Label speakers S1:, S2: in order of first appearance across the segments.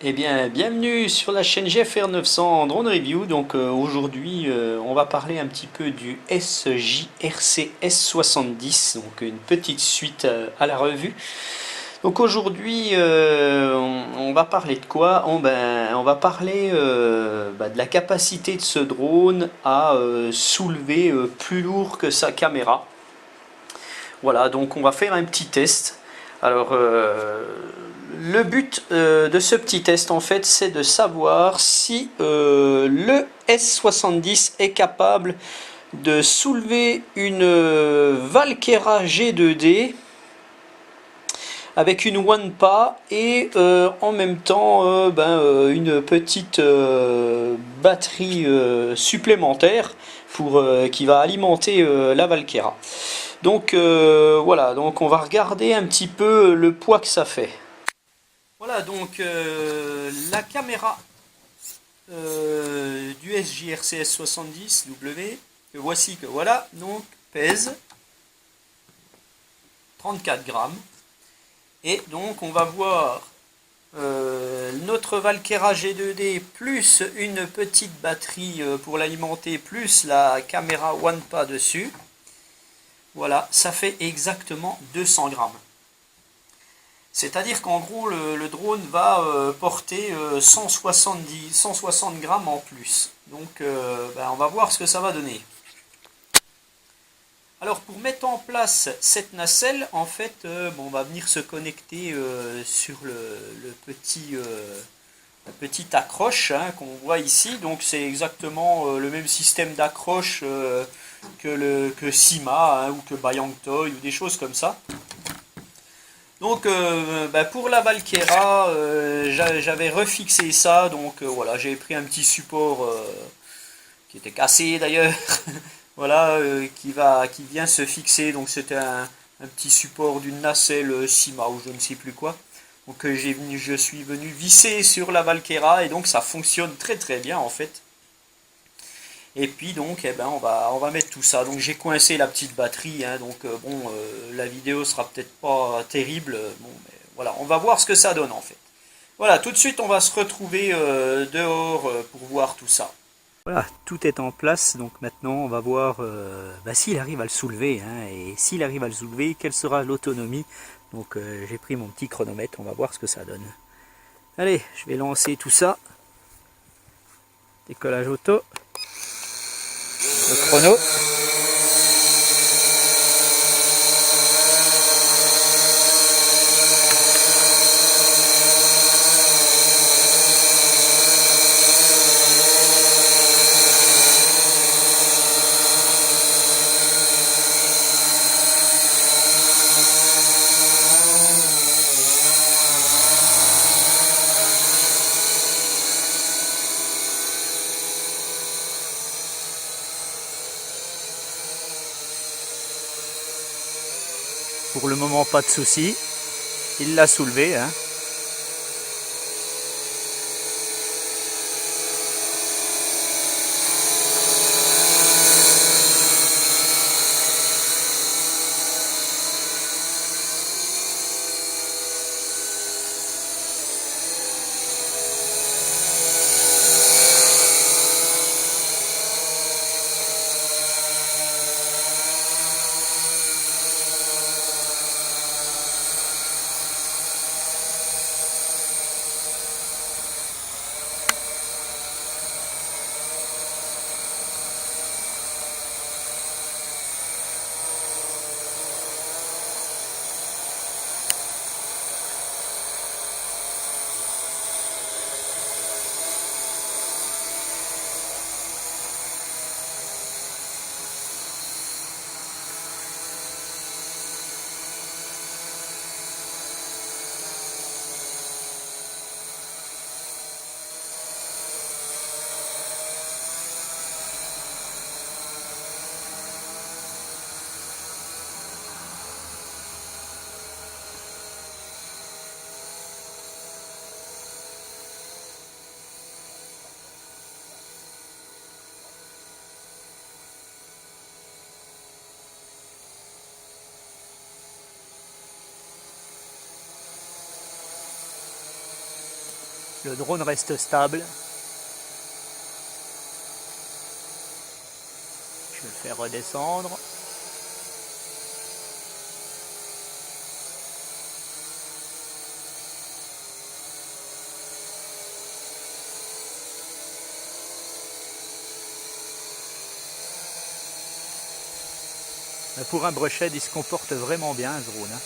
S1: Eh bien, bienvenue sur la chaîne GFR 900 Drone Review. Donc aujourd'hui, on va parler un petit peu du SJRC S70, donc une petite suite à la revue. Donc aujourd'hui, on va parler de quoi? On va parler de la capacité de ce drone à soulever plus lourd que sa caméra. Voilà, donc on va faire un petit test. Alors, le but de ce petit test, en fait, c'est de savoir si le S70 est capable de soulever une Valkera G2D avec une Wanpa et en même temps une petite batterie supplémentaire qui va alimenter la Valkera. Donc voilà, donc on va regarder un petit peu le poids que ça fait. Voilà, donc la caméra du SJRC S70W, voici que voilà, donc pèse 34 grammes. Et donc on va voir notre Valkera G2D plus une petite batterie pour l'alimenter, plus la caméra Wanpa dessus. Voilà, ça fait exactement 200 grammes. C'est-à-dire qu'en gros, le drone va porter 160 grammes en plus. Donc, on va voir ce que ça va donner. Alors, pour mettre en place cette nacelle, en fait, on va venir se connecter sur le petit accroche qu'on voit ici. Donc, c'est exactement le même système d'accroche que Sima ou que Bangtoy ou des choses comme ça. Donc pour la Valkera, j'avais refixé ça, donc voilà, j'ai pris un petit support qui était cassé d'ailleurs, voilà, qui vient se fixer, donc c'était un petit support d'une nacelle Sima ou je ne sais plus quoi. Donc je suis venu visser sur la Valkera et donc ça fonctionne très très bien en fait. Et puis donc on va mettre tout ça. Donc j'ai coincé la petite batterie, donc la vidéo sera peut-être pas terrible. Bon, mais voilà, on va voir ce que ça donne en fait. Voilà, tout de suite on va se retrouver dehors pour voir tout ça. Voilà, tout est en place, donc maintenant on va voir s'il arrive à le soulever, et s'il arrive à le soulever, quelle sera l'autonomie. Donc j'ai pris mon petit chronomètre, on va voir ce que ça donne. Allez, je vais lancer tout ça. Décollage auto. Le chrono. Pour le moment, pas de souci. Il l'a soulevé.
S2: Le drone reste stable. Je vais le faire redescendre. Mais pour un brochet, il se comporte vraiment bien ce drone.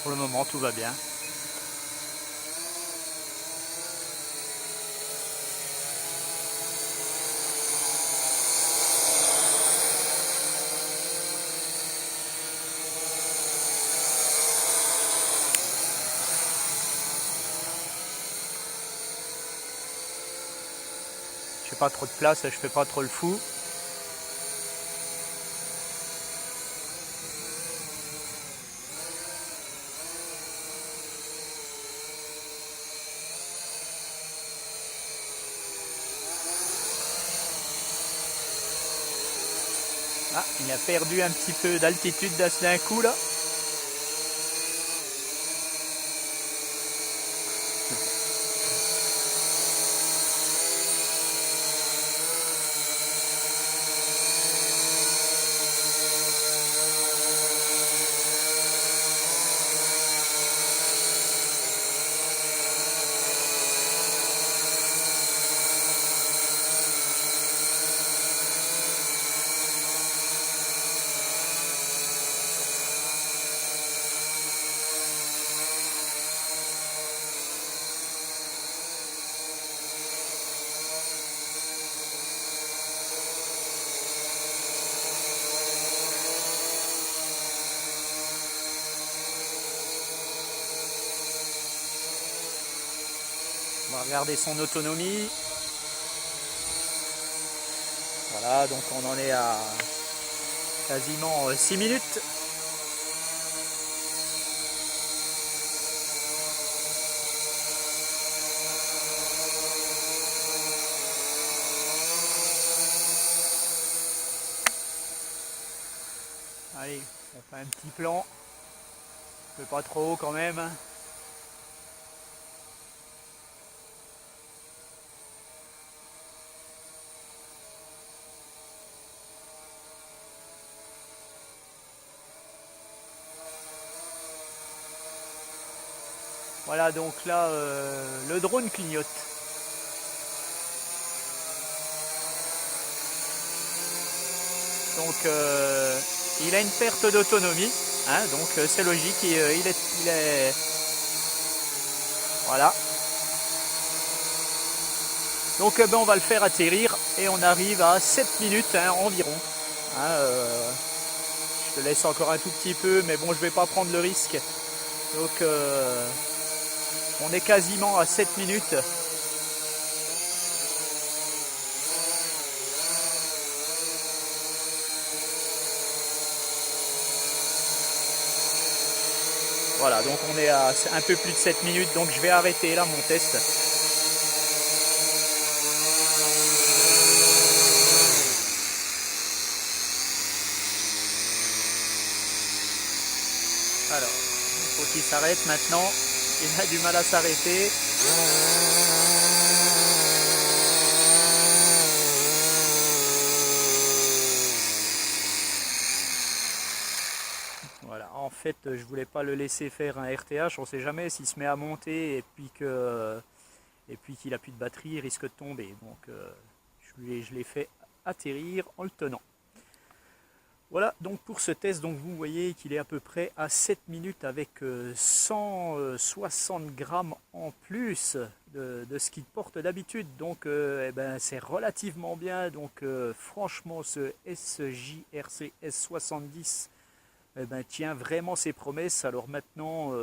S2: Pour le moment, tout va bien. Je fais pas trop de place, je fais pas trop le fou. Ah, il a perdu un petit peu d'altitude d'un coup là. On va regarder son autonomie. Voilà, donc on en est à quasiment 6 minutes. Allez, on fait un petit plan. Mais pas trop haut quand même. Voilà, donc là, le drone clignote. Donc, il a une perte d'autonomie, hein, donc c'est logique, il est... Voilà. Donc, ben, on va le faire atterrir et on arrive à 7 minutes hein, environ. Hein, je te laisse encore un tout petit peu, mais bon, je vais pas prendre le risque. Donc, on est quasiment à 7 minutes. Voilà, donc on est à un peu plus de 7 minutes, donc je vais arrêter là mon test. Alors, il faut qu'il s'arrête maintenant. Il a du mal à s'arrêter. Voilà, en fait, je voulais pas le laisser faire un RTH. On sait jamais s'il se met à monter et puis qu'il a plus de batterie, il risque de tomber. Donc, je l'ai fait atterrir en le tenant. Voilà donc pour ce test, donc vous voyez qu'il est à peu près à 7 minutes avec 160 grammes en plus de ce qu'il porte d'habitude. Donc eh ben, c'est relativement bien. Donc franchement ce SJRC S70 eh ben, tient vraiment ses promesses. Alors maintenant,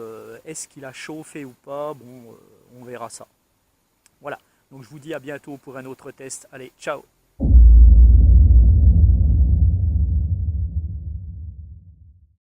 S2: est-ce qu'il a chauffé ou pas? Bon, on verra ça. Voilà, donc je vous dis à bientôt pour un autre test. Allez, ciao!